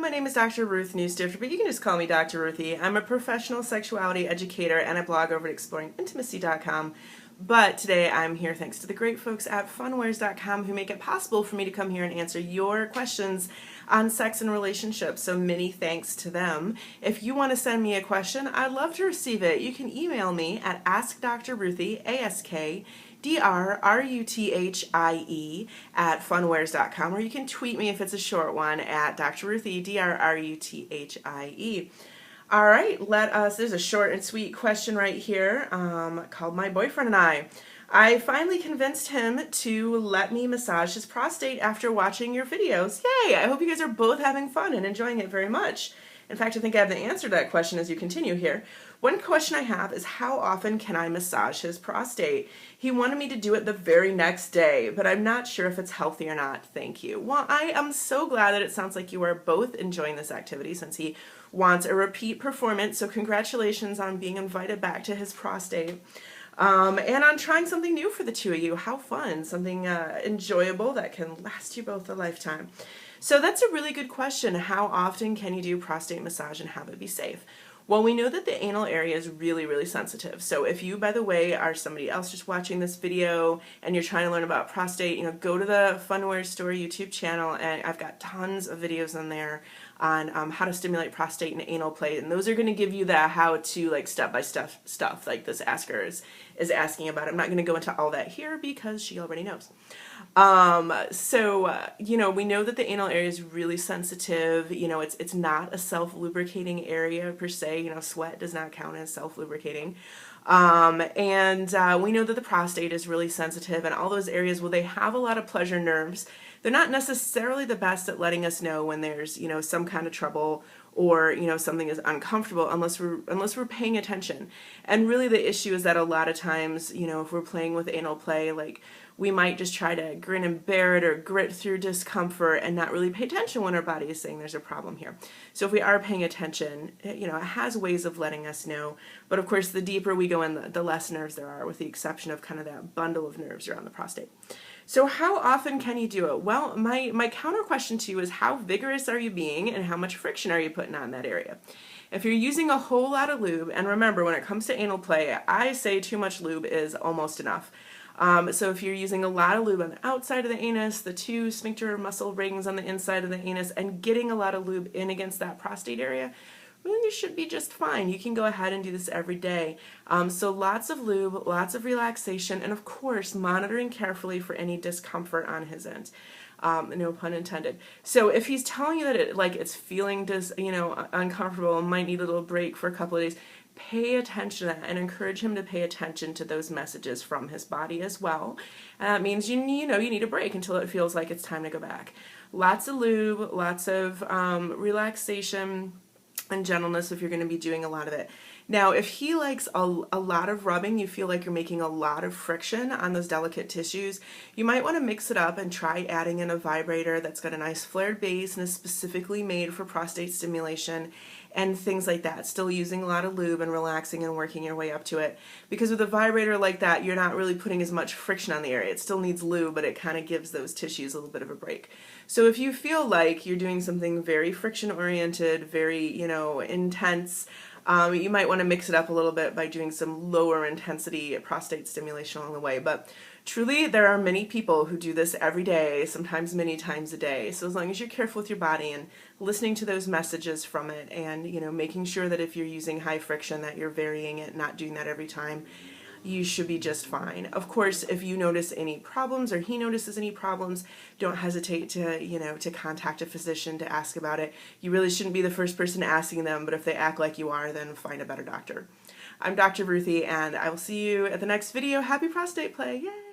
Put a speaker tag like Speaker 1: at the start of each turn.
Speaker 1: my name is Dr. Ruth Newstifter, but you can just call me Dr. Ruthie. I'm a professional sexuality educator and I blog over at exploringintimacy.com. But today I'm here thanks to the great folks at funwares.com who make it possible for me to come here and answer your questions on sex and relationships. So many thanks to them. If you want to send me a question, I'd love to receive it. You can email me at AskDrRuthie, AskDrRuthie at funwares.com, or you can tweet me if it's a short one at DrRuthie, DrRuthie. All right, there's a short and sweet question right here called My Boyfriend and I finally convinced him to let me massage his prostate after watching your videos. Yay! I hope you guys are both having fun and enjoying it very much. In fact, I think I have the answer to that question as you continue here. One question I have is how often can I massage his prostate? He wanted me to do it the very next day, but I'm not sure if it's healthy or not. Thank you. Well, I am so glad that it sounds like you are both enjoying this activity since he wants a repeat performance, so congratulations on being invited back to his prostate. And on trying something new for the two of you. How fun. Something enjoyable that can last you both a lifetime. So that's a really good question. How often can you do prostate massage and have it be safe? Well, we know that the anal area is really, really sensitive. So if you, by the way, are somebody else just watching this video and you're trying to learn about prostate, go to the Funwares Store YouTube channel, and I've got tons of videos in there on how to stimulate prostate and anal play, and those are going to give you the how-to, like, step-by-step stuff like this asker is asking about. I'm not going to go into all that here because she already knows. We know that the anal area is really sensitive. It's not a self-lubricating area per se. Sweat does not count as self-lubricating. We know that the prostate is really sensitive, and all those areas, well, they have a lot of pleasure nerves. They're not necessarily the best at letting us know when there's, some kind of trouble or, something is uncomfortable unless we're paying attention. And really the issue is that a lot of times, if we're playing with anal play, like, we might just try to grin and bear it or grit through discomfort and not really pay attention when our body is saying there's a problem here. So if we are paying attention, it has ways of letting us know. But of course, the deeper we go in, the less nerves there are, with the exception of kind of that bundle of nerves around the prostate. So how often can you do it? Well, my counter question to you is how vigorous are you being and how much friction are you putting on that area? If you're using a whole lot of lube, and remember, when it comes to anal play, I say too much lube is almost enough. So if you're using a lot of lube on the outside of the anus, the two sphincter muscle rings on the inside of the anus, and getting a lot of lube in against that prostate area, really you should be just fine. You can go ahead and do this every day. So lots of lube, lots of relaxation, and of course monitoring carefully for any discomfort on his end. No pun intended. So if he's telling you that it's feeling uncomfortable and might need a little break for a couple of days, pay attention to that and encourage him to pay attention to those messages from his body as well. And that means you need a break until it feels like it's time to go back. Lots of lube, lots of relaxation and gentleness if you're going to be doing a lot of it. Now, if he likes a lot of rubbing, you feel like you're making a lot of friction on those delicate tissues, you might want to mix it up and try adding in a vibrator that's got a nice flared base and is specifically made for prostate stimulation and things like that. Still using a lot of lube and relaxing and working your way up to it. Because with a vibrator like that, you're not really putting as much friction on the area. It still needs lube, but it kind of gives those tissues a little bit of a break. So if you feel like you're doing something very friction-oriented, very, intense, you might want to mix it up a little bit by doing some lower intensity prostate stimulation along the way. But truly, there are many people who do this every day, sometimes many times a day. So as long as you're careful with your body and listening to those messages from it and, making sure that if you're using high friction that you're varying it, not doing that every time, you should be just fine. Of course, if you notice any problems or he notices any problems, don't hesitate to contact a physician to ask about it. You really shouldn't be the first person asking them, but if they act like you are, then find a better doctor. I'm Dr. Ruthie, and I will see you at the next video. Happy prostate play! Yay!